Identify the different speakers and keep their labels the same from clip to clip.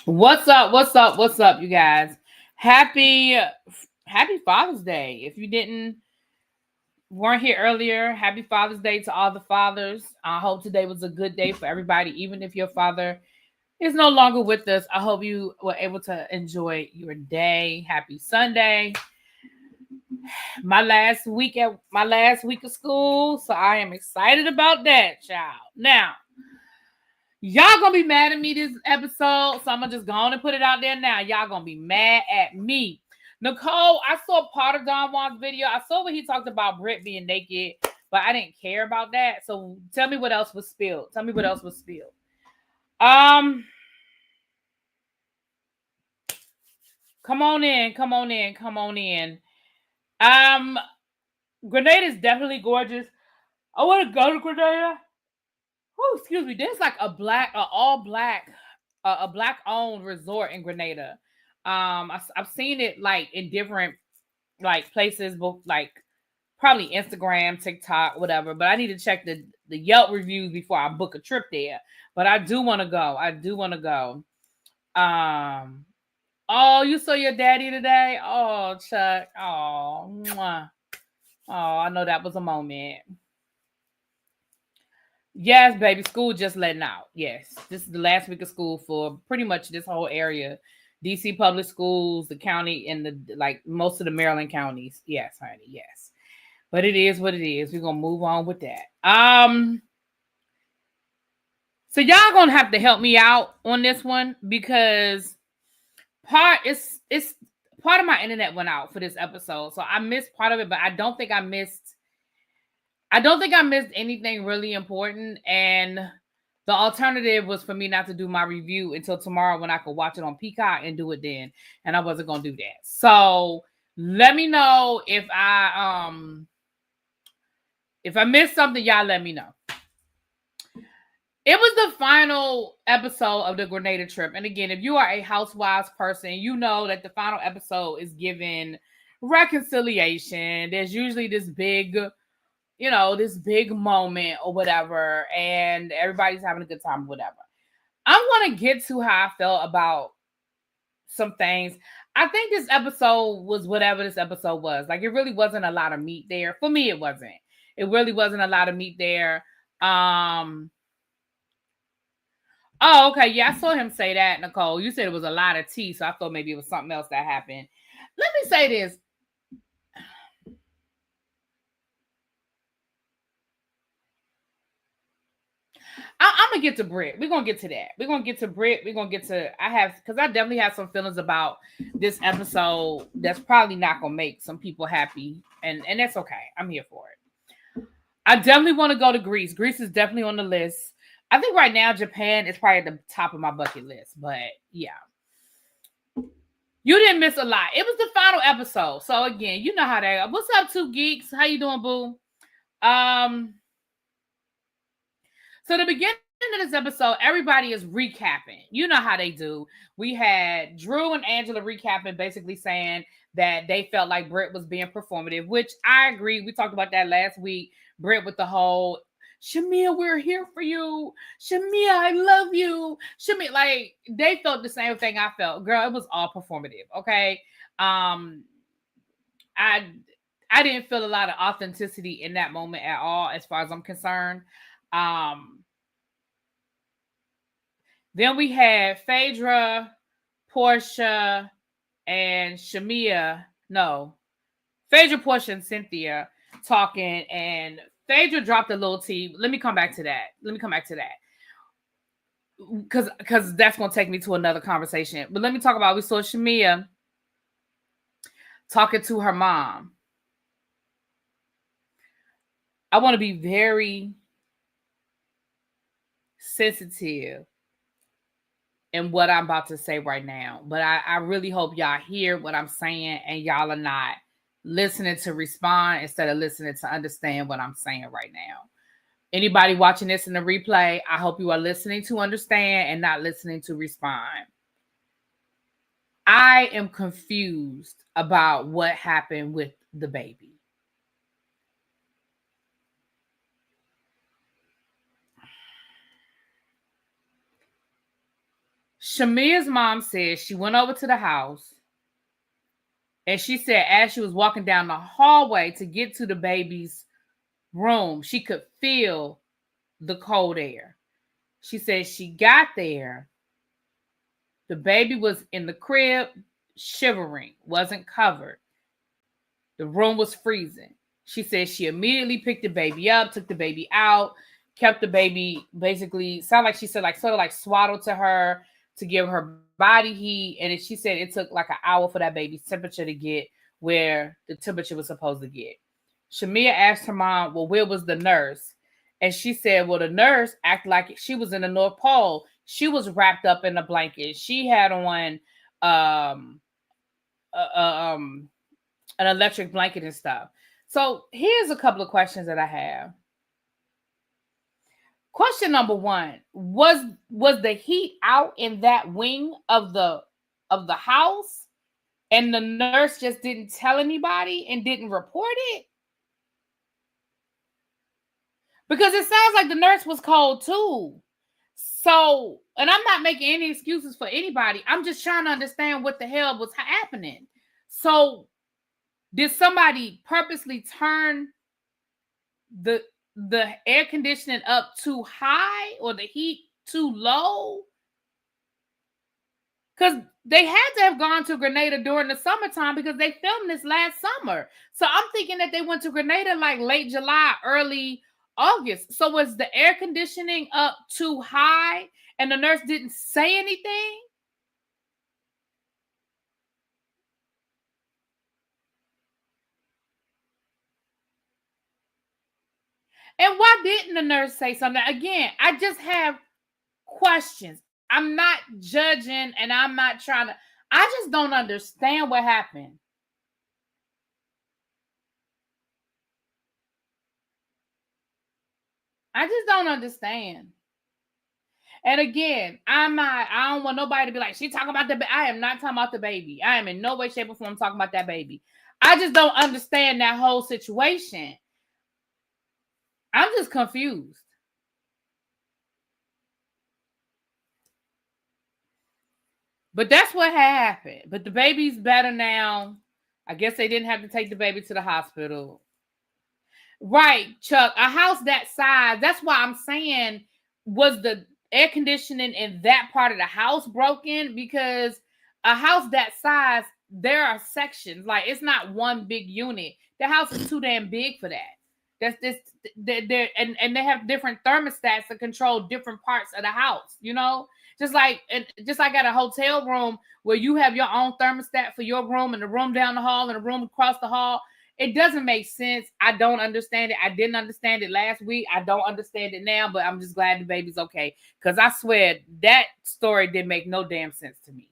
Speaker 1: What's up? What's up? What's up, you guys? Happy Father's Day. If you didn't weren't here earlier, happy Father's Day to all the fathers. I hope today was a good day for everybody, even if your father is no longer with us. I hope you were able to enjoy your day. Happy Sunday. My last week of school, so I am excited about that, child. Now, y'all gonna be mad at me this episode, so I'm gonna just go on and put it out there now. Y'all gonna be mad at me. Nicole, I saw part of Don Juan's video. I saw when he talked about Britt being naked, but I didn't care about that. So tell me what else was spilled. Tell me what else was spilled. Um, come on in, come on in, come on in. Um, Grenada is definitely gorgeous. I want to go to Grenada. Oh, excuse me. There's like a black owned resort in Grenada. I've seen it like in different like places, both like probably Instagram, TikTok, whatever. But I need to check the Yelp reviews before I book a trip there. But I do want to go. I do want to go. Um. Oh, you saw your daddy today? Oh, Chuck. Oh, mwah. Oh, I know that was a moment. Yes, baby. School just letting out. Yes. This is the last week of school for pretty much this whole area. DC public schools, the county, and the like most of the Maryland counties. Yes, honey. Yes. But it is what it is. We're gonna move on with that. So y'all gonna have to help me out on this one because it's part of my internet went out for this episode. So I missed part of it, but I don't think I missed anything really important. And the alternative was for me not to do my review until tomorrow when I could watch it on Peacock and do it then. And I wasn't gonna do that. So let me know if I missed something, y'all let me know. It was the final episode of the Grenada trip. And again, if you are a Housewives person, you know that the final episode is given reconciliation. There's usually this big moment or whatever, and everybody's having a good time, whatever. I want to get to how I felt about some things. I think this episode was whatever this episode was. Like, it really wasn't a lot of meat there. For me, it wasn't. It really wasn't a lot of meat there. Oh, okay. Yeah, I saw him say that, Nicole. You said it was a lot of tea, so I thought maybe it was something else that happened. Let me say this. I'm gonna get to Britt. We're gonna get to that. We're gonna get to Britt. We're gonna get to because I definitely have some feelings about this episode that's probably not gonna make some people happy, and that's okay. I'm here for it. I definitely want to go to Greece. Greece is definitely on the list. I think right now Japan is probably at the top of my bucket list, but yeah. You didn't miss a lot. It was the final episode. So again, you know how they are. What's up, two geeks? How you doing, boo? So the beginning of this episode, everybody is recapping. You know how they do. We had Drew and Angela recapping, basically saying that they felt like Britt was being performative, which I agree. We talked about that last week. Britt with the whole Shamia, we're here for you. Shamia, I love you. Shamia, like they felt the same thing I felt. Girl, it was all performative. Okay. I didn't feel a lot of authenticity in that moment at all, as far as I'm concerned. Then we had Phaedra, Portia, and Shamia. No, Phaedra, Portia, and Cynthia talking, and Phaedra dropped a little tea. Let me come back to that. Because that's going to take me to another conversation. But let me talk about, we saw Shamia talking to her mom. I want to be very sensitive in what I'm about to say right now. But I really hope y'all hear what I'm saying and y'all are not listening to respond instead of listening to understand what I'm saying right now. Anybody watching this in the replay, I hope you are listening to understand and not listening to respond. I am confused about what happened with the baby. Shamia's mom said she went over to the house, and she said as she was walking down the hallway to get to the baby's room, she could feel the cold air. She said she got there. The baby was in the crib, shivering, wasn't covered. The room was freezing. She said she immediately picked the baby up, took the baby out, kept the baby basically, sound like she said, like sort of like swaddled to her to give her body heat. And she said it took like an hour for that baby's temperature to get where the temperature was supposed to get. Shamia asked her mom, well, where was the nurse? And she said, well, the nurse acted like she was in the North Pole. She was wrapped up in a blanket. She had on an electric blanket and stuff. So here's a couple of questions that I have. Question number one, was the heat out in that wing of the house and the nurse just didn't tell anybody and didn't report it? Because it sounds like the nurse was cold too. So, and I'm not making any excuses for anybody. I'm just trying to understand what the hell was happening. So, did somebody purposely turn the air conditioning up too high or the heat too low? Because they had to have gone to Grenada during the summertime because they filmed this last summer. So I'm thinking that they went to Grenada like late July, early August. So was the air conditioning up too high and the nurse didn't say anything? And why didn't the nurse say something? Again, I just have questions. I'm not judging and I'm not trying to, I just don't understand what happened. I just don't understand. And again, I don't want nobody to be like, she talking about the baby. I am not talking about the baby. I am in no way, shape, or form talking about that baby. I just don't understand that whole situation. I'm just confused. But that's what happened. But the baby's better now. I guess they didn't have to take the baby to the hospital. Right, Chuck. A house that size. That's why I'm saying, was the air conditioning in that part of the house broken? Because a house that size, there are sections. Like, it's not one big unit. The house is too damn big for that. That's this. And they have different thermostats to control different parts of the house. You know, just like at a hotel room where you have your own thermostat for your room and the room down the hall and the room across the hall. It doesn't make sense. I don't understand it. I didn't understand it last week. I don't understand it now, but I'm just glad the baby's okay. Because I swear that story didn't make no damn sense to me.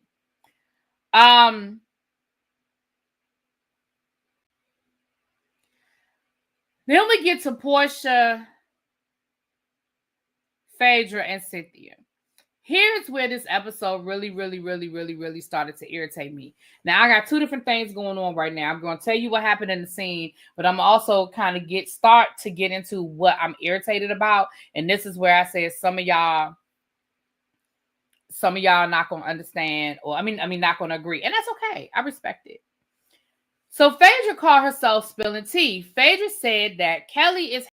Speaker 1: Then we get to Portia, Phaedra, and Cynthia. Here's where this episode really started to irritate me. Now, I got two different things going on right now. I'm going to tell you what happened in the scene, but I'm also kind of get into what I'm irritated about. And this is where I said some of y'all not going to understand, or I mean, not going to agree. And that's okay. I respect it. So Phaedra called herself spilling tea. Phaedra said that Kelly is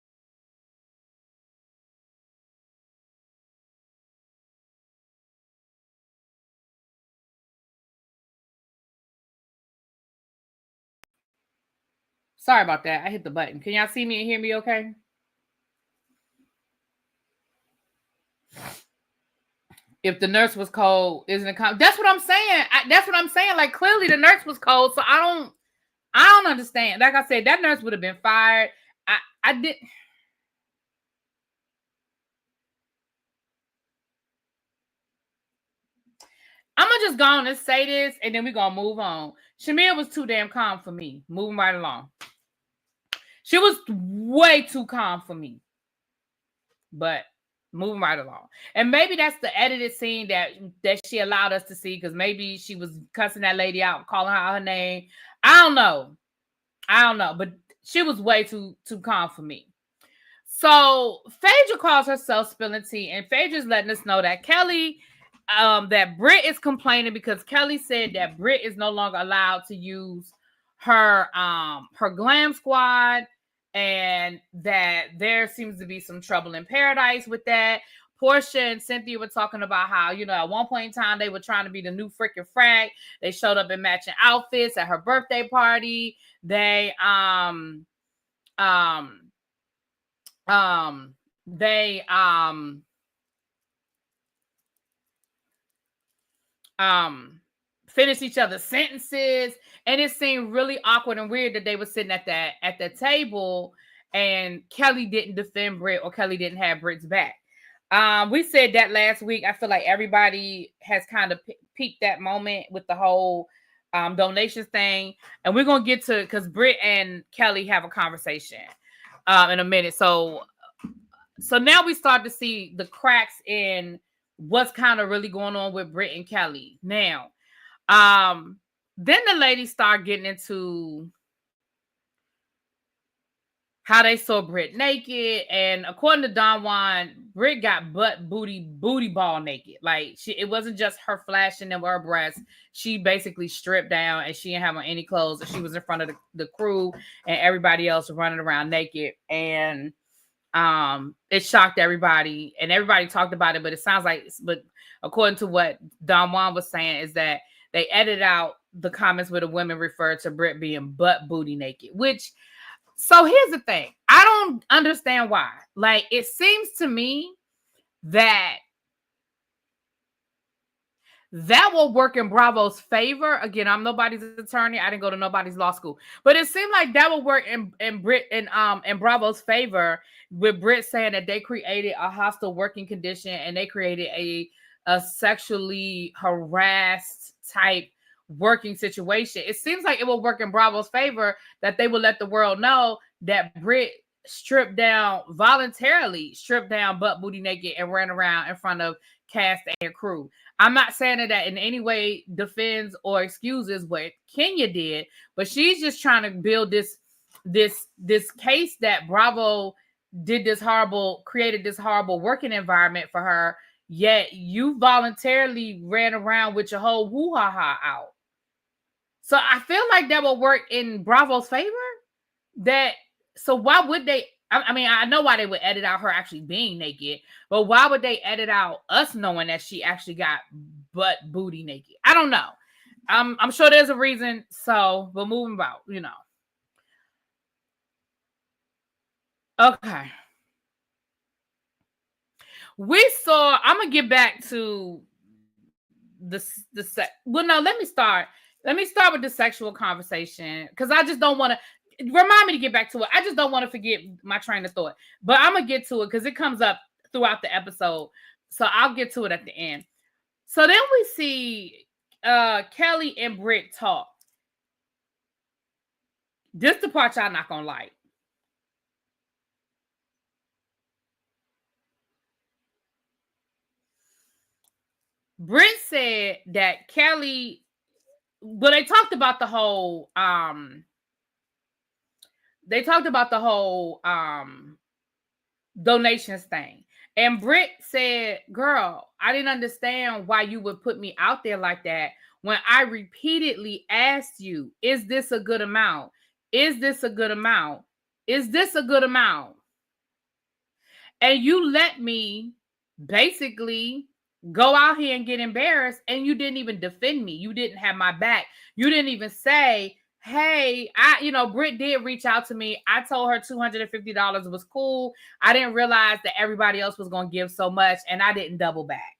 Speaker 1: sorry about that. I hit the button. Can y'all see me and hear me okay? If the nurse was cold, isn't it? That's what I'm saying. That's what I'm saying. Like, clearly the nurse was cold, so I don't understand. Like I said, that nurse would have been fired. I did. I'm gonna just go on and say this, and then we're gonna move on. Shamia was too damn calm for me. Moving right along. She was way too calm for me. But moving right along. And maybe that's the edited scene that she allowed us to see, because maybe she was cussing that lady out, calling her out her name. I don't know. But she was way too calm for me. So Phaedra calls herself spilling tea, and Phaedra's letting us know that Kelly that Britt is complaining because Kelly said that Britt is no longer allowed to use her Glam squad, and that there seems to be some trouble in paradise with that. Portia and Cynthia were talking about how, at one point in time they were trying to be the new freaking frag. They showed up in matching outfits at her birthday party. They finished each other's sentences, and it seemed really awkward and weird that they were sitting at the table and Kelly didn't defend Britt, or Kelly didn't have Britt's back. We said that last week. I feel like everybody has kind of peaked that moment with the whole donations thing, and we're gonna get to, because Britt and Kelly have a conversation in a minute. So now we start to see the cracks in what's kind of really going on with Britt and Kelly. Now, then the ladies start getting into how they saw Britt naked, and according to Don Juan, Britt got booty ball naked. Like, it wasn't just her flashing them with her breasts. She basically stripped down, and she didn't have on any clothes, and she was in front of the crew and everybody else running around naked. And it shocked everybody, and everybody talked about it. But it sounds like, but according to what Don Juan was saying, is that they edited out the comments where the women referred to Britt being booty naked, which. So here's the thing. I don't understand why. Like, it seems to me that will work in Bravo's favor. Again, I'm nobody's attorney. I didn't go to nobody's law school. But it seemed like that will work in Britt in Bravo's favor, with Britt saying that they created a hostile working condition and they created a sexually harassed type working situation. It seems like it will work in Bravo's favor that they will let the world know that Britt voluntarily stripped down butt booty naked and ran around in front of cast and crew. I'm not saying that in any way defends or excuses what Kenya did, but she's just trying to build this case that Bravo created this horrible working environment for her, yet you voluntarily ran around with your whole woo-ha-ha out. So I feel like that will work in Bravo's favor. So why would they? I mean, I know why they would edit out her actually being naked, but why would they edit out us knowing that she actually got butt booty naked? I don't know. I'm sure there's a reason. So, but moving about, Okay. I'm gonna get back to well, no, let me start with the sexual conversation, because I just don't want to remind me to get back to it. I just don't want to forget my train of thought, but I'm gonna get to it because it comes up throughout the episode. So I'll get to it at the end. So then we see Kelly and Britt talk. This the part y'all not gonna like. Britt said that Kelly, but they talked about the whole donations thing. And Britt said, girl, I didn't understand why you would put me out there like that when I repeatedly asked you, is this a good amount? Is this a good amount? Is this a good amount? And you let me basically go out here and get embarrassed, and you didn't even defend me. You didn't have my back. You didn't even say, hey, Britt did reach out to me. I told her $250 was cool. I didn't realize that everybody else was going to give so much, and I didn't double back.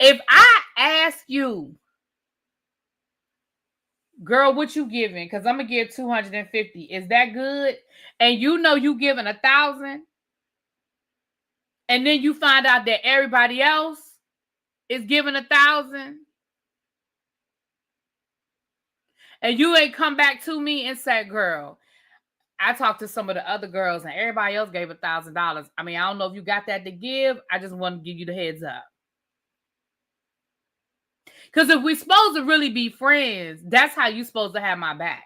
Speaker 1: If I ask you, girl, what you giving? Because I'm going to give $250. Is that good? And you giving $1,000, and then you find out that everybody else is giving $1,000, and you ain't come back to me and said, girl, I talked to some of the other girls and everybody else gave $1,000. I mean, I don't know if you got that to give. I just want to give you the heads up. Because if we're supposed to really be friends, that's how you're supposed to have my back.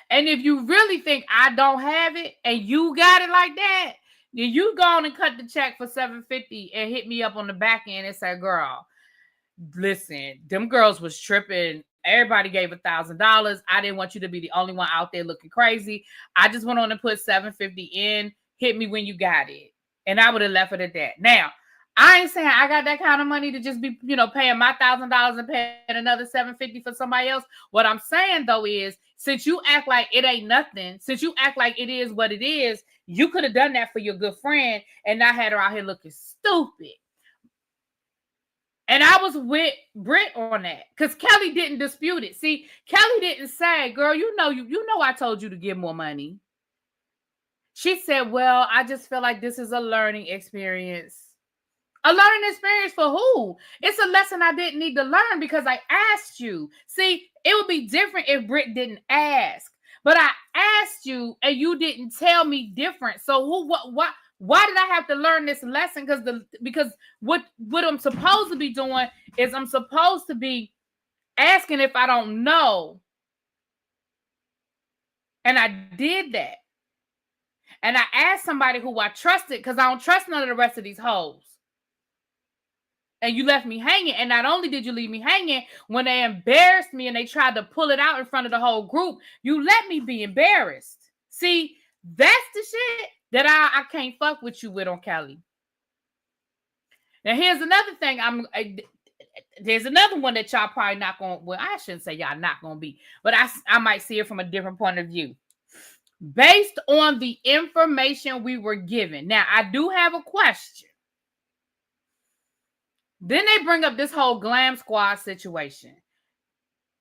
Speaker 1: And if you really think I don't have it and you got it like that, You go on and cut the check for $750 and hit me up on the back end and say, girl, listen, them girls was tripping. Everybody gave $1,000. I didn't want you to be the only one out there looking crazy. I just went on and put $750 in. Hit me when you got it. And I would have left it at that. Now, I ain't saying I got that kind of money to just be, paying my $1,000 and paying another $750 for somebody else. What I'm saying though is, since you act like it ain't nothing, since you act like it is what it is, you could have done that for your good friend and not had her out here looking stupid. And I was with Britt on that because Kelly didn't dispute it. See, Kelly didn't say, girl, you know I told you to give more money. She said, well, I just feel like this is a learning experience. A learning experience for who? It's a lesson I didn't need to learn because I asked you. See, it would be different if Britt didn't ask. But I asked you and you didn't tell me different. So why did I have to learn this lesson? Because what I'm supposed to be doing is I'm supposed to be asking if I don't know. And I did that. And I asked somebody who I trusted because I don't trust none of the rest of these hoes. And you left me hanging. And not only did you leave me hanging, when they embarrassed me and they tried to pull it out in front of the whole group, you let me be embarrassed. See, that's the shit that I can't fuck with you with on Kelly. Now, here's another thing. There's another one that y'all probably not going to, well, I shouldn't say y'all not going to be, but I might see it from a different point of view. Based on the information we were given. Now, I do have a question. Then they bring up this whole Glam Squad situation.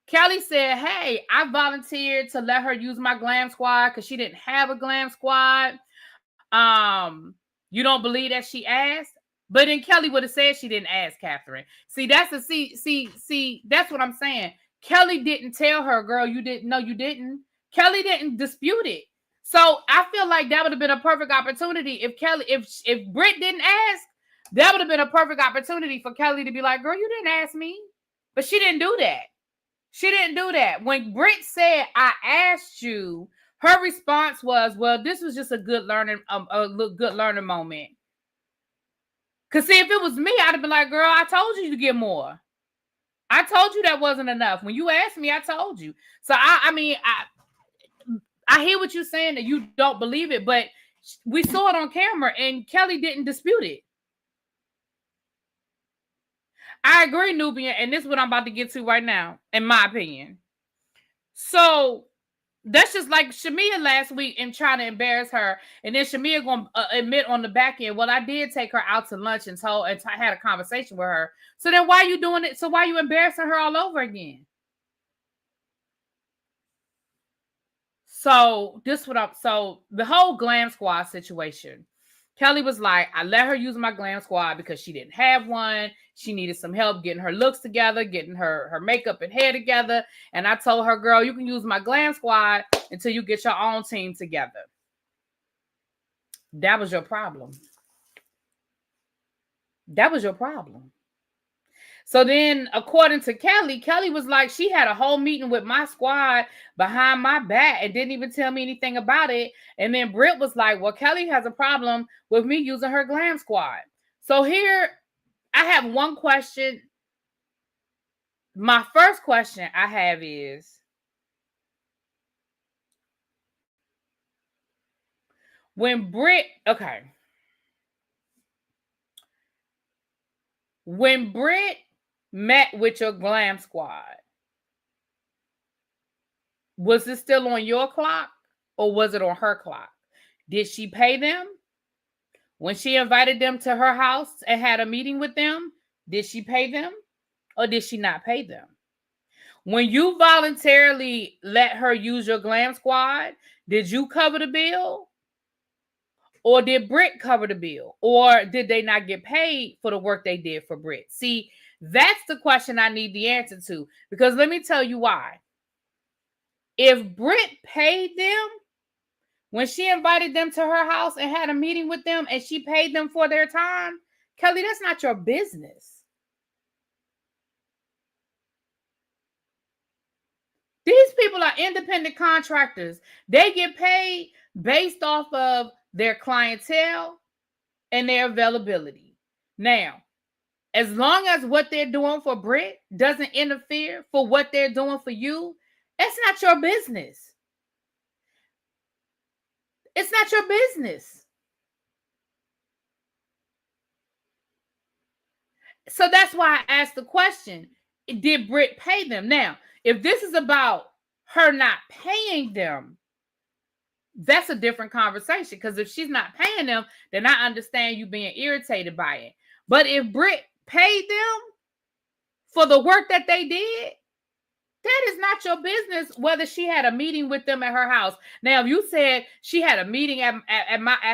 Speaker 1: Kelly said, hey, I volunteered to let her use my Glam Squad because she didn't have a Glam Squad. You don't believe that she asked? But then Kelly would have said she didn't ask Catherine. See, that's what I'm saying. Kelly didn't tell her, girl, you didn't. No, you didn't. Kelly didn't dispute it. So I feel like that would have been a perfect opportunity if Britt didn't ask. That would have been a perfect opportunity for Kelly to be like, girl, you didn't ask me. But she didn't do that. She didn't do that. When Britt said, I asked you, her response was, well, this was just a good learning moment. Because see, if it was me, I'd have been like, girl, I told you to get more. I told you that wasn't enough. When you asked me, I told you. So I hear what you're saying that you don't believe it, but we saw it on camera and Kelly didn't dispute it. I agree, Nubian, and this is what I'm about to get to right now, in my opinion. So that's just like Shamia last week and trying to embarrass her, and then Shamia going to admit on the back end, well, I did take her out to lunch and had a conversation with her. So then why are you doing it? So why are you embarrassing her all over again? So the whole Glam Squad situation. Kelly was like, I let her use my Glam Squad because she didn't have one. She needed some help getting her looks together, getting her makeup and hair together. And I told her, girl, you can use my Glam Squad until you get your own team together. That was your problem. That was your problem. So then, according to Kelly, Kelly was like, she had a whole meeting with my squad behind my back and didn't even tell me anything about it. And then Britt was like, well, Kelly has a problem with me using her Glam Squad. So here, I have one question. My first question I have is, when Britt met with your Glam Squad, was it still on your clock or was it on her clock? Did she pay them? When she invited them to her house and had a meeting with them, did she pay them or did she not pay them? When you voluntarily let her use your Glam Squad, did you cover the bill? Or did Britt cover the bill? Or did they not get paid for the work they did for Britt? See, that's the question I need the answer to. Because let me tell you why. If Britt paid them, when she invited them to her house and had a meeting with them and she paid them for their time, Kelly, that's not your business. These people are independent contractors. They get paid based off of their clientele, and their availability. Now, as long as what they're doing for Britt doesn't interfere for what they're doing for you, it's not your business. It's not your business. So that's why I asked the question, did Britt pay them? Now, if this is about her not paying them, that's a different conversation. Because if she's not paying them, then I understand you being irritated by it. But if Britt paid them for the work that they did, that is not your business whether she had a meeting with them at her house. Now, if you said she had a meeting at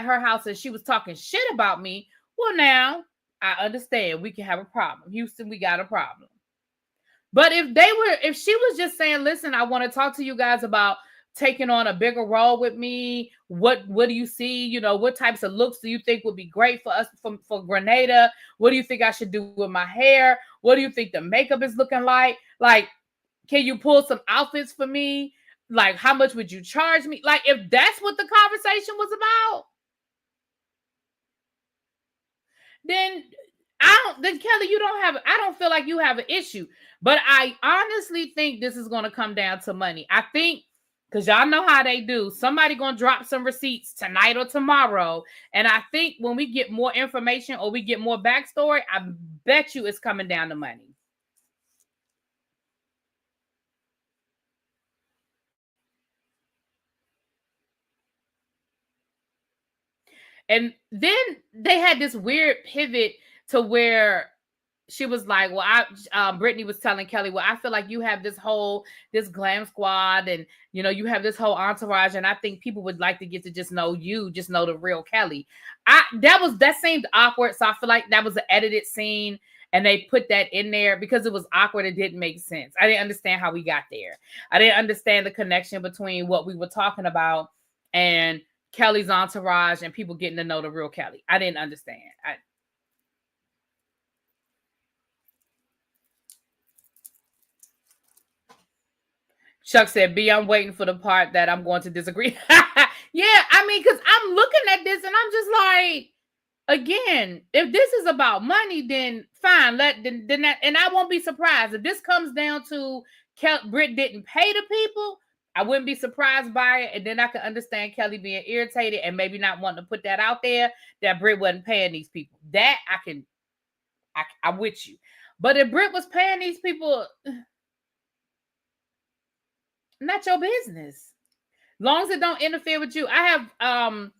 Speaker 1: her house and she was talking shit about me, well, now I understand we can have a problem. Houston, we got a problem. But if she was just saying, listen, I want to talk to you guys about taking on a bigger role with me. What do you see? You know, what types of looks do you think would be great for us for Grenada? What do you think I should do with my hair? What do you think the makeup is looking like? Like, can you pull some outfits for me? Like, how much would you charge me? Like, if that's what the conversation was about, then Kelly, I don't feel like you have an issue. But I honestly think this is going to come down to money. I think, because y'all know how they do, somebody going to drop some receipts tonight or tomorrow. And I think when we get more information or we get more backstory, I bet you it's coming down to money. And then they had this weird pivot to where she was like, well, Brittany was telling Kelly, well, I feel like you have this glam squad and, you know, you have this whole entourage. And I think people would like to get to just know you, just know the real Kelly. That seemed awkward. So I feel like that was an edited scene and they put that in there because it was awkward. It didn't make sense. I didn't understand how we got there. I didn't understand the connection between what we were talking about and Kelly's entourage and people getting to know the real Kelly. I didn't understand. Chuck said, B, I'm waiting for the part that I'm going to disagree. Yeah, I mean, because I'm looking at this and I'm just like, again, if this is about money, then fine. Then that, and I won't be surprised. If this comes down to Britt didn't pay the people, I wouldn't be surprised by it. And then I could understand Kelly being irritated and maybe not wanting to put that out there that Britt wasn't paying these people. That I'm with you. But if Britt was paying these people, not your business. Long as it don't interfere with you. I have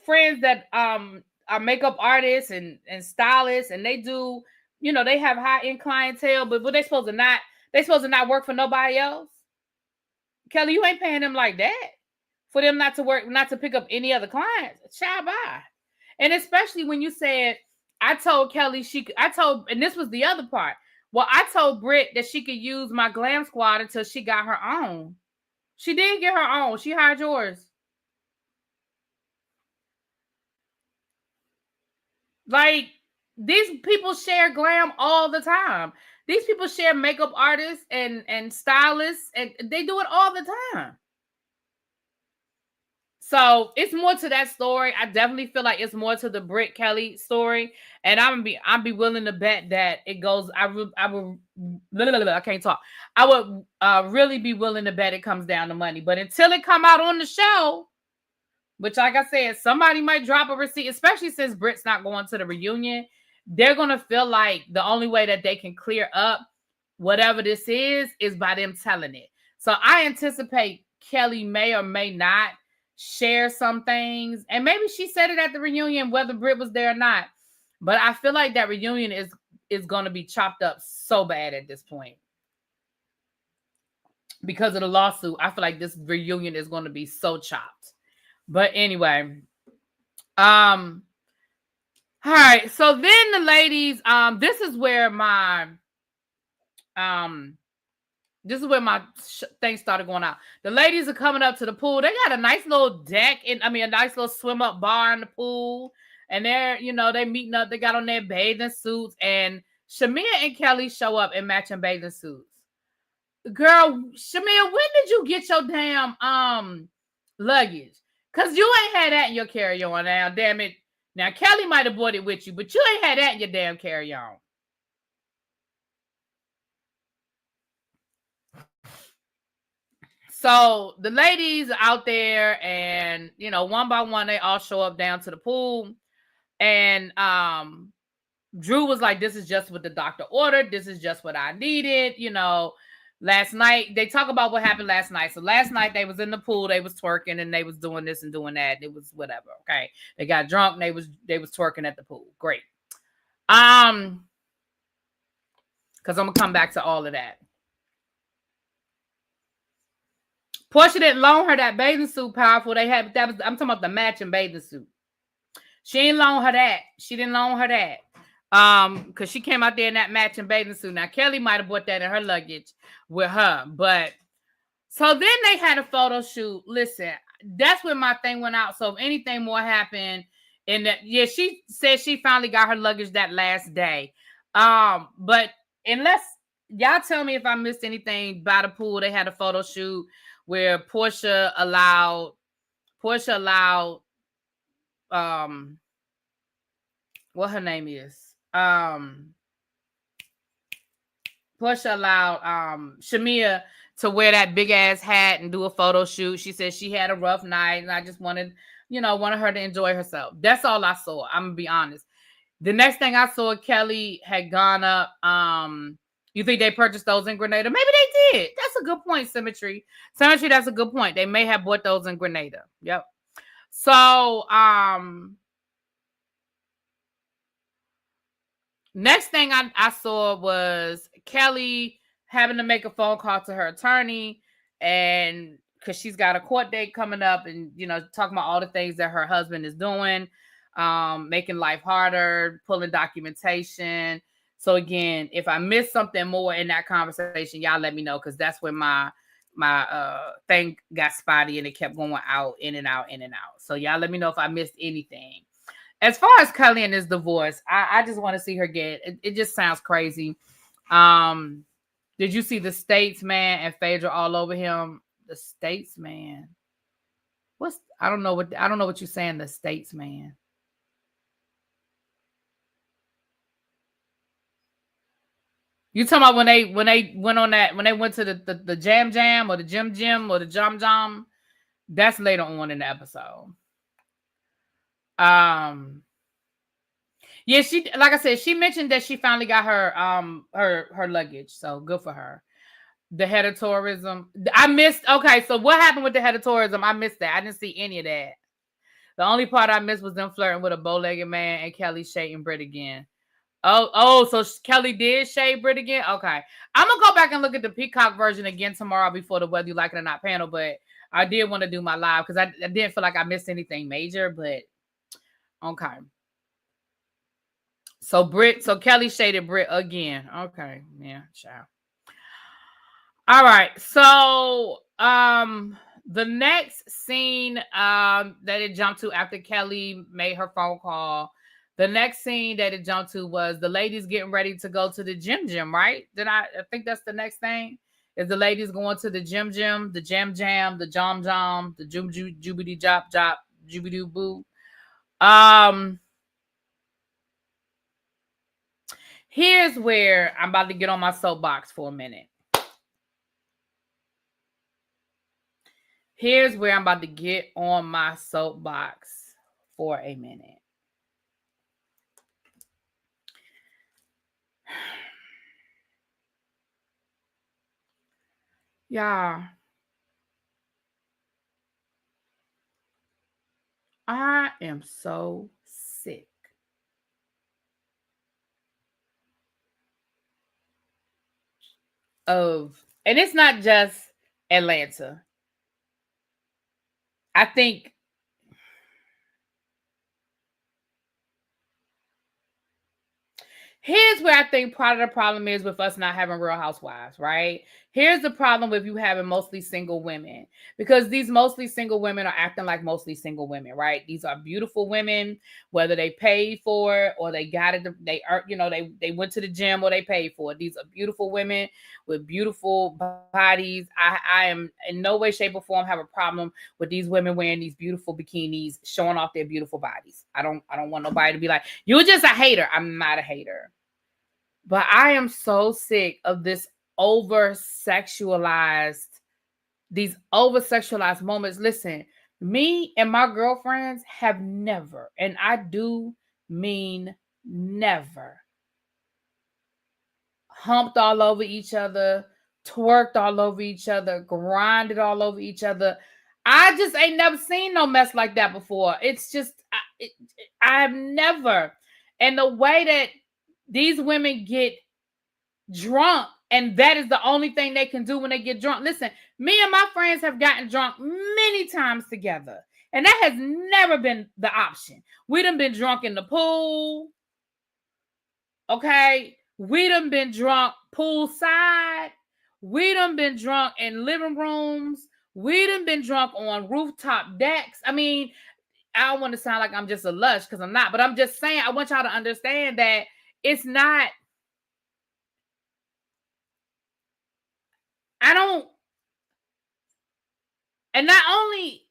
Speaker 1: friends that are makeup artists and stylists, and they do, you know, they have high-end clientele, but they supposed to not work for nobody else. Kelly, you ain't paying them like that for them not to work, not to pick up any other clients. Child, bye. And especially when you said, I told Kelly and this was the other part. Well, I told Britt that she could use my glam squad until she got her own. She did get her own. She hired yours. Like, these people share glam all the time. These people share makeup artists and stylists, and they do it all the time. So it's more to that story. I definitely feel like it's more to the Britt Kelly story, and I'm be willing to bet that it goes. I can't talk. I would really be willing to bet it comes down to money. But until it come out on the show, which, like I said, somebody might drop a receipt, especially since Britt's not going to the reunion. They're gonna feel like the only way that they can clear up whatever this is by them telling it. So I anticipate Kelly may or may not share some things, and maybe she said it at the reunion whether Britt was there or not. But I feel like that reunion is going to be chopped up so bad at this point because of the lawsuit. I feel like this reunion is going to be so chopped. But anyway, all right. So then the ladies, this is where my thing started going out. The ladies are coming up to the pool. They got a nice little deck a nice little swim up bar in the pool. And they're, they meeting up. They got on their bathing suits, and Shamia and Kelly show up in matching bathing suits. Girl, Shamia, when did you get your damn luggage? Cause you ain't had that in your carry-on now. Damn it. Now, Kelly might have bought it with you, but you ain't had that in your damn carry-on. So the ladies out there, and one by one, they all show up down to the pool. And Drew was like, this is just what the doctor ordered. This is just what I needed. Last night, they talk about what happened last night. So last night they was in the pool, they was twerking, and they was doing this and doing that. It was whatever. Okay. They got drunk and they was twerking at the pool. Great. Because I'm gonna come back to all of that. Portia didn't loan her that bathing suit, powerful. I'm talking about the matching bathing suit. She didn't loan her that. She didn't loan her that. Because she came out there in that matching bathing suit. Now, Kelly might have bought that in her luggage with her. But so then they had a photo shoot. Listen, that's when my thing went out. So if anything more happened, she said she finally got her luggage that last day. But unless y'all tell me if I missed anything by the pool, they had a photo shoot where Portia allowed what her name is. Portia allowed Shamia to wear that big ass hat and do a photo shoot. She said she had a rough night and I just wanted her to enjoy herself. That's all I saw. I'm gonna be honest. The next thing I saw, Kelly had gone up. You think they purchased those in Grenada? Maybe they did. That's a good point, Symmetry. Symmetry, that's a good point. They may have bought those in Grenada. Yep. So, next thing I saw was Kelly having to make a phone call to her attorney, and because she's got a court date coming up, and talking about all the things that her husband is doing, making life harder, pulling documentation. So again, if I missed something more in that conversation, y'all let me know, because that's when my thing got spotty and it kept going out, in and out. So y'all let me know if I missed anything. As far as Kelly and this divorce, I just want to see her get it. Just sounds crazy. Did you see the Statesman and Phaedra all over him? The Statesman. I don't know what you're saying, the Statesman. You talking about when they went on that, when they went to the jam or the gym or the jam? That's later on in the episode. Yeah, she, like I said, she mentioned that she finally got her luggage. So good for her. The head of tourism. I missed. Okay, so what happened with the head of tourism? I missed that. I didn't see any of that. The only part I missed was them flirting with a bow-legged man and Kelly shading Britt again. Oh, so Kelly did shade Britt again? Okay. I'm going to go back and look at the Peacock version again tomorrow before the Whether You Like It or Not panel, but I did want to do my live because I didn't feel like I missed anything major, but okay. So Kelly shaded Britt again. Okay. Yeah, child. All right. So the next scene that it jumped to after Kelly made her phone call, the next scene that it jumped to was the ladies getting ready to go to the gym, right? I think that's the next thing. Is the ladies going to the gym, the jam, the jom, the jubity jop, jubity boo. Here's where I'm about to get on my soapbox for a minute. Here's where I'm about to get on my soapbox for a minute. Yeah. I am so sick of, and it's not just Atlanta. I think Here's where I think part of the problem is with us not having Real Housewives, right? Here's the problem with you having mostly single women, because these mostly single women are acting like mostly single women, right? These are beautiful women, whether they paid for it or they got it, they are, they went to the gym or they paid for it. These are beautiful women with beautiful bodies. I am in no way, shape, or form have a problem with these women wearing these beautiful bikinis, showing off their beautiful bodies. I don't want nobody to be like, you're just a hater. I'm not a hater. But I am so sick of these over-sexualized moments. Listen, me and my girlfriends have never, and I do mean never, humped all over each other, twerked all over each other, grinded all over each other. I just ain't never seen no mess like that before. It's just, I've never. And the way that these women get drunk, and that is the only thing they can do when they get drunk. Listen, me and my friends have gotten drunk many times together, and that has never been the option. We done been drunk in the pool. Okay. We done been drunk poolside. We done been drunk in living rooms. We done been drunk on rooftop decks. I mean, I don't want to sound like I'm just a lush, because I'm not, but I'm just saying, I want y'all to understand that it's not, and not only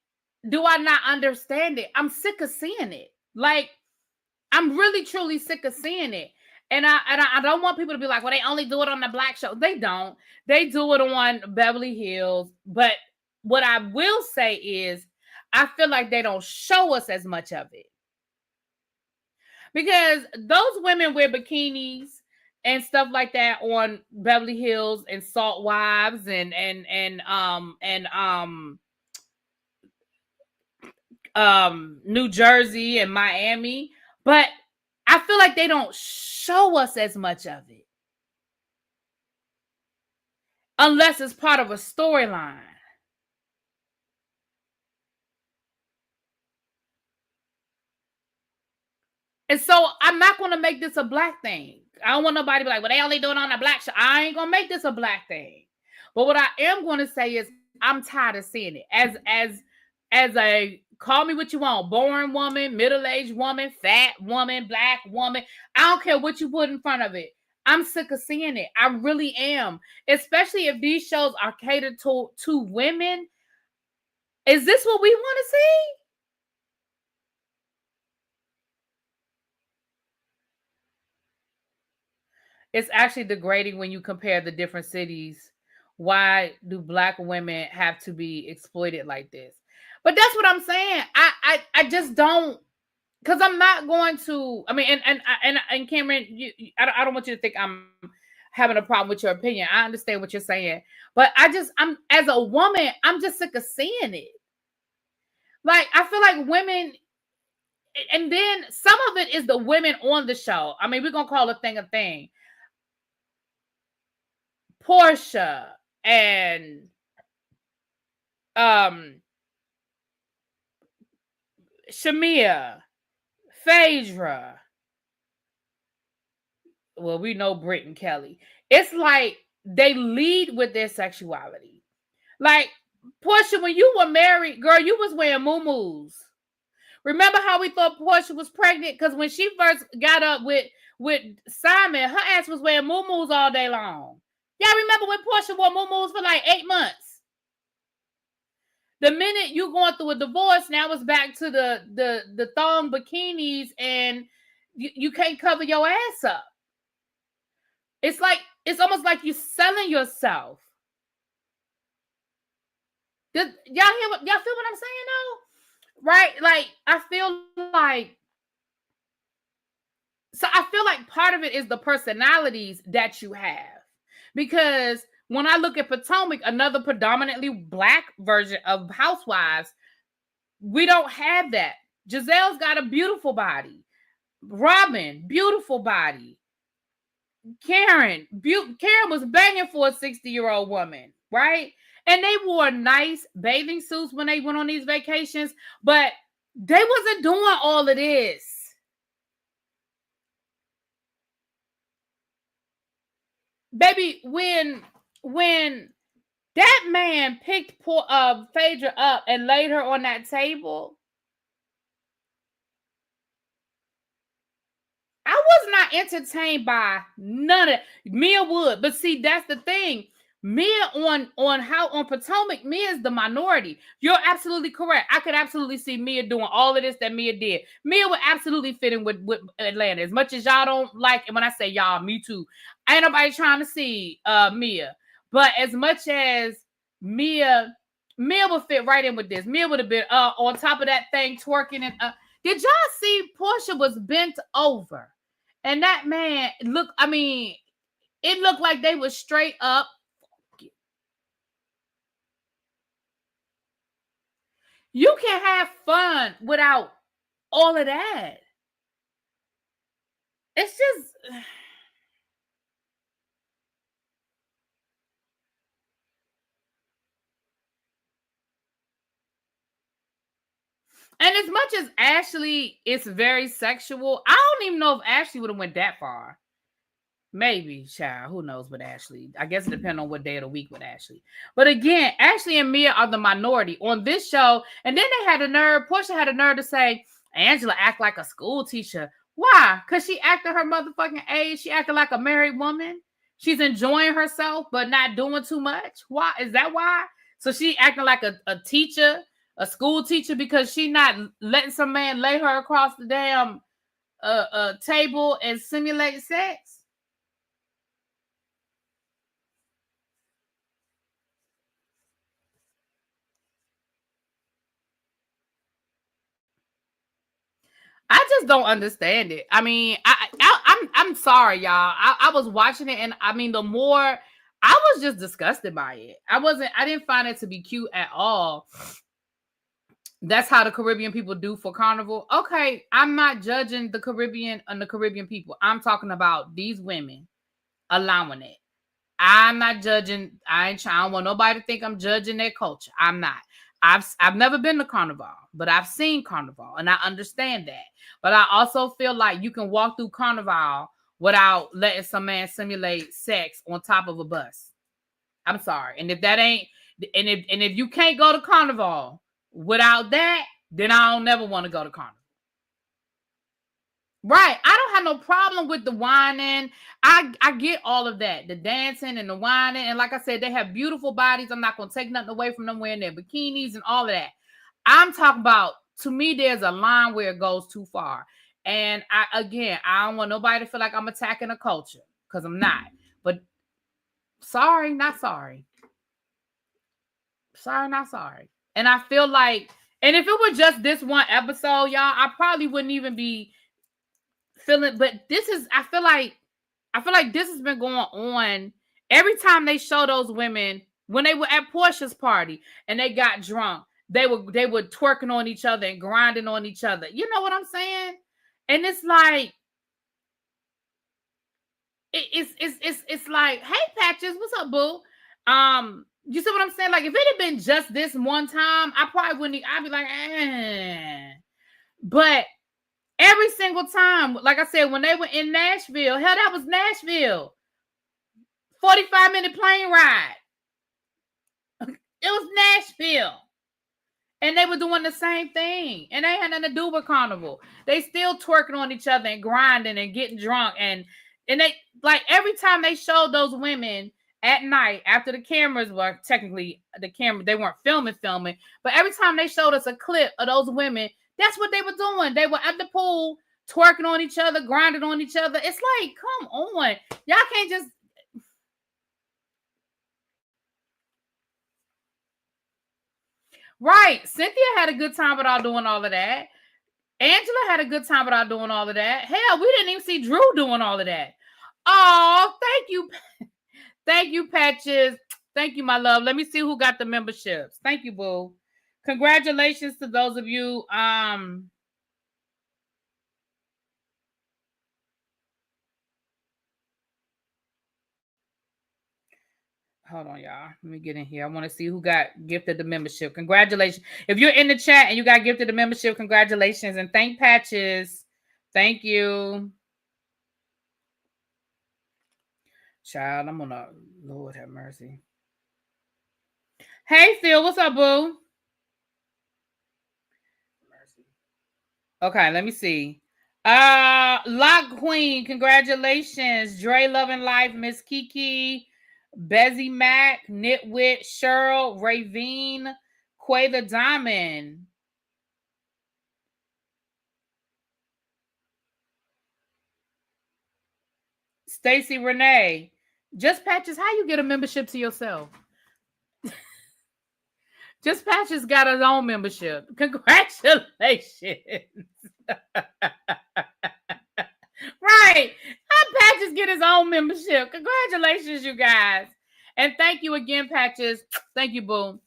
Speaker 1: do I not understand it, I'm sick of seeing it. Like, I'm really, truly sick of seeing it. And I don't want people to be like, well, they only do it on the black show. They don't. They do it on Beverly Hills. But what I will say is, I feel like they don't show us as much of it. Because those women wear bikinis and stuff like that on Beverly Hills and Salt Wives and New Jersey and Miami, but I feel like they don't show us as much of it unless it's part of a storyline. And so I'm not going to make this a black thing. I don't want nobody to be like, well, they only do it on a black show. I ain't going to make this a black thing. But what I am going to say is, I'm tired of seeing it as a, call me what you want, boring woman, middle-aged woman, fat woman, black woman. I don't care what you put in front of it. I'm sick of seeing it. I really am. Especially if these shows are catered to women. Is this what we want to see? It's actually degrading when you compare the different cities. Why do black women have to be exploited like this? But that's what I'm saying. I just don't, because I'm not going to. I mean, and Cameron, I don't want you to think I'm having a problem with your opinion. I understand what you're saying, but I'm as a woman, I'm just sick of seeing it. Like, I feel like women, and then some of it is the women on the show. I mean, we're gonna call a thing. Portia and Shamia, Phaedra. Well, we know Britt and Kelly. It's like they lead with their sexuality. Like, Portia, when you were married, girl, you was wearing muumuus. Remember how we thought Portia was pregnant? Because when she first got up with Simon, her ass was wearing muumuus all day long. Y'all remember when Portia wore muumuus for like 8 months? The minute you going through a divorce, now it's back to the thong bikinis, and you can't cover your ass up. It's almost like you're selling yourself. Y'all feel what I'm saying though? Right? Like, I feel like part of it is the personalities that you have. Because when I look at Potomac, another predominantly black version of Housewives, we don't have that. Giselle's got a beautiful body. Robin, beautiful body. Karen was banging for a 60-year-old woman, right? And they wore nice bathing suits when they went on these vacations, but they wasn't doing all of this. baby, when that man picked Phaedra up and laid her on that table, I was not entertained by none of that. Mia would, but see, that's the thing. Mia on Potomac, Mia is the minority. You're absolutely correct. I could absolutely see Mia doing all of this that Mia did. Mia would absolutely fit in with Atlanta. As much as y'all don't like, and when I say y'all, me too. Ain't nobody trying to see Mia. But as much as Mia would fit right in with this. Mia would have been on top of that thing twerking and did y'all see Portia was bent over? And that man, look, I mean, it looked like they were straight up. You can have fun without all of that. It's just. And as much as Ashley is very sexual, I don't even know if Ashley would have went that far. Maybe, child. Who knows with Ashley? I guess it depends on what day of the week with Ashley. But again, Ashley and Mia are the minority on this show. And then they had a nerve. Portia had a nerve to say, Angela act like a school teacher. Why? Because she acted her motherfucking age. She acted like a married woman. She's enjoying herself, but not doing too much. Why? Is that why? So she acting like a teacher, a school teacher, because she not letting some man lay her across the damn table and simulate sex? I just don't understand it. I mean, I'm sorry, y'all. I was watching it, and I mean, the more I was just disgusted by it. I didn't find it to be cute at all. That's how the Caribbean people do for Carnival. Okay, I'm not judging the Caribbean and the Caribbean people. I'm talking about these women allowing it. I'm not judging. I don't want nobody to think I'm judging their culture. I'm not. I've never been to Carnival, but I've seen Carnival, and I understand that. But I also feel like you can walk through Carnival without letting some man simulate sex on top of a bus. I'm sorry. And if that ain't, and if you can't go to Carnival without that, then I don't never want to go to Carnival. Right. I don't have no problem with the whining. I get all of that. The dancing and the whining. And like I said, they have beautiful bodies. I'm not going to take nothing away from them wearing their bikinis and all of that. I'm talking about, to me, there's a line where it goes too far. And I don't want nobody to feel like I'm attacking a culture, because I'm not. But sorry, not sorry. Sorry, not sorry. And I feel like, and if it were just this one episode, y'all, I probably wouldn't even be feeling, but this is, I feel like this has been going on every time they show those women. When they were at Portia's party and they got drunk, they were twerking on each other and grinding on each other. You know what I'm saying? And it's like, it's like, hey Patches, what's up, boo? You see what I'm saying? Like, if it had been just this one time, I probably wouldn't. I'd be like, eh. But every single time, like I said, when they were in Nashville, hell, that was Nashville. 45-minute plane ride. It was Nashville. And they were doing the same thing. And they had nothing to do with Carnival. They still twerking on each other and grinding and getting drunk. And they, like, every time they showed those women at night, after the cameras were technically, they weren't filming, but every time they showed us a clip of those women, that's what they were doing. They were at the pool, twerking on each other, grinding on each other. It's like, come on. Y'all can't just... Right. Cynthia had a good time without doing all of that. Angela had a good time without doing all of that. Hell, we didn't even see Drew doing all of that. Oh, thank you. Thank you, Patches. Thank you, my love. Let me see who got the memberships. Thank you, boo. Congratulations to those of you. Hold on, y'all. Let me get in here. I want to see who got gifted the membership. Congratulations. If you're in the chat and you got gifted the membership, congratulations. And thank Patches. Thank you. Child, I'm gonna Lord have mercy. Hey Phil, what's up, boo? Okay, let me see. Lock Queen, congratulations. Dre Loving Life, Miss Kiki, Bezzy Mac, Nitwit, Cheryl, Ravine, Quay the Diamond, Stacy Renee. Just Patches, how you get a membership to yourself? Just Patches got his own membership. Congratulations. Right. How Patches get his own membership? Congratulations, you guys. And thank you again, Patches. Thank you, Boom.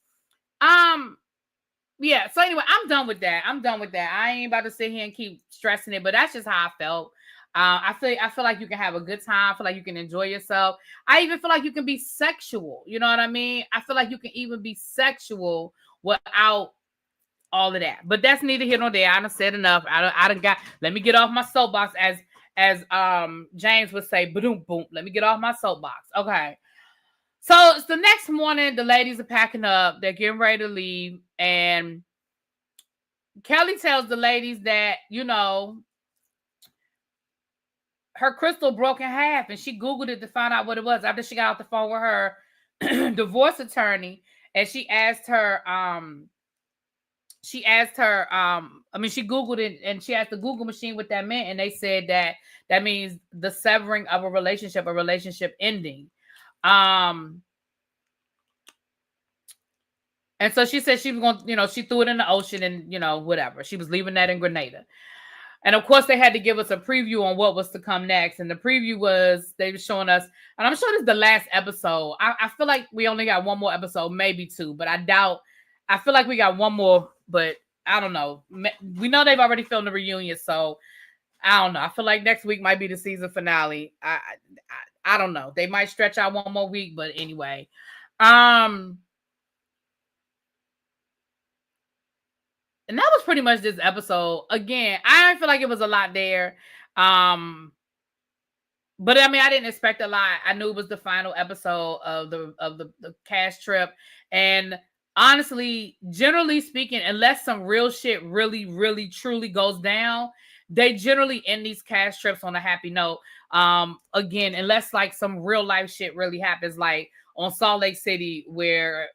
Speaker 1: Yeah, so anyway, I'm done with that. I ain't about to sit here and keep stressing it, but that's just how I felt. I feel like you can have a good time. I feel like you can enjoy yourself. I even feel like you can be sexual. You know what I mean? I feel like you can even be sexual without all of that. But that's neither here nor there. I done said enough. I done got. Let me get off my soapbox, as James would say. Boom, boom. Let me get off my soapbox. Okay. So it's the next morning. The ladies are packing up. They're getting ready to leave, and Kelly tells the ladies that, her crystal broke in half, and she Googled it to find out what it was after she got off the phone with her divorce attorney, and she Googled it, and she asked the Google machine what that meant, and they said that means the severing of a relationship ending. And so she said she was going to, she threw it in the ocean and, whatever. She was leaving that in Grenada. And of course, they had to give us a preview on what was to come next. And the preview was, they were showing us, and I'm sure this is the last episode. I feel like we only got one more episode, maybe two, but I feel like we got one more, but I don't know. We know they've already filmed the reunion, so I don't know. I feel like next week might be the season finale. I don't know. They might stretch out one more week, but anyway. And that was pretty much this episode. Again, I feel like it was a lot there. But I mean, I didn't expect a lot. I knew it was the final episode of the cast trip. And honestly, generally speaking, unless some real shit really, really, truly goes down, they generally end these cast trips on a happy note. Again, unless like some real life shit really happens, like on Salt Lake City, where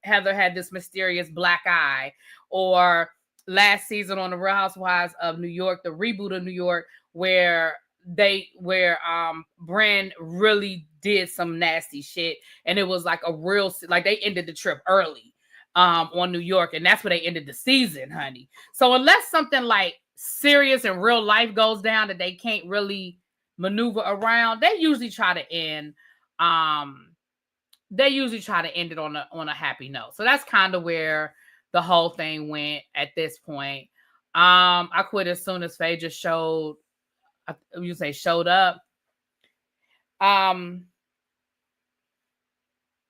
Speaker 1: Heather had this mysterious black eye, or last season on the Real Housewives of New York, the reboot of New York, where Bren really did some nasty shit, and it was like a real, like they ended the trip early on New York, and that's where they ended the season, honey. So unless something like serious and real life goes down that they can't really maneuver around, they usually try to end it on a happy note. So that's kind of where the whole thing went at this point. I quit as soon as Faye just showed up.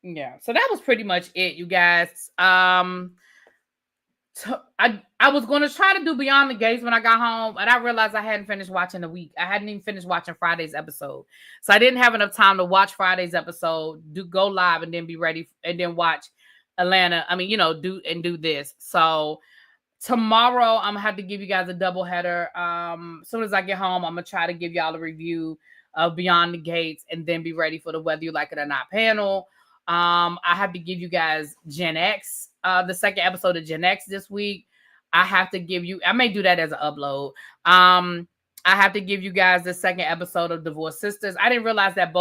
Speaker 1: Yeah, so that was pretty much it, you guys. I was going to try to do Beyond the Gates when I got home, and I realized I hadn't finished watching the week. I hadn't even finished watching Friday's episode, so I didn't have enough time to watch Friday's episode, go live, and then be ready, and then watch Atlanta. I mean, do this. So tomorrow I'm gonna have to give you guys a double header. As soon as I get home, I'm gonna try to give y'all a review of Beyond the Gates, and then be ready for the Whether You Like It or Not panel. I have to give you guys Gen X, the second episode of Gen X this week. I may do that as an upload. I have to give you guys the second episode of Divorced Sisters. I didn't realize that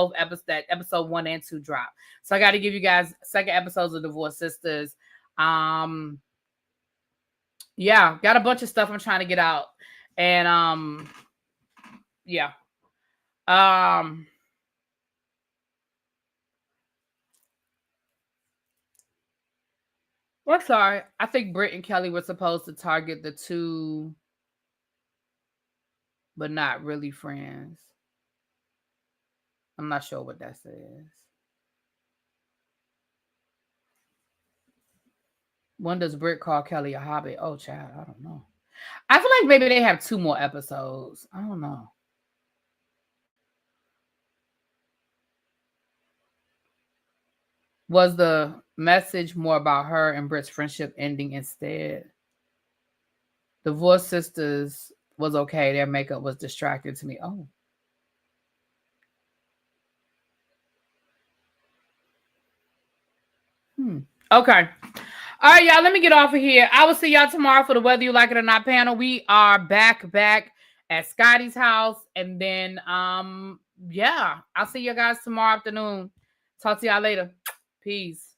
Speaker 1: episode 1 and 2 dropped. So I got to give you guys second episodes of Divorced Sisters. Yeah, got a bunch of stuff I'm trying to get out. And yeah. Well, sorry. I think Britt and Kelly were supposed to target the two, but not really friends. I'm not sure what that says. When does Britt call Kelly a hobbit? Oh, child, I don't know. I feel like maybe they have 2 more episodes. I don't know. Was the message more about her and Britt's friendship ending instead? Divorced sisters was okay. Their makeup was distracting to me. Oh. Okay. All right, y'all. Let me get off of here. I will see y'all tomorrow for the Whether You Like It or Not panel. We are back at Scotty's house. And then yeah, I'll see you guys tomorrow afternoon. Talk to y'all later. Peace.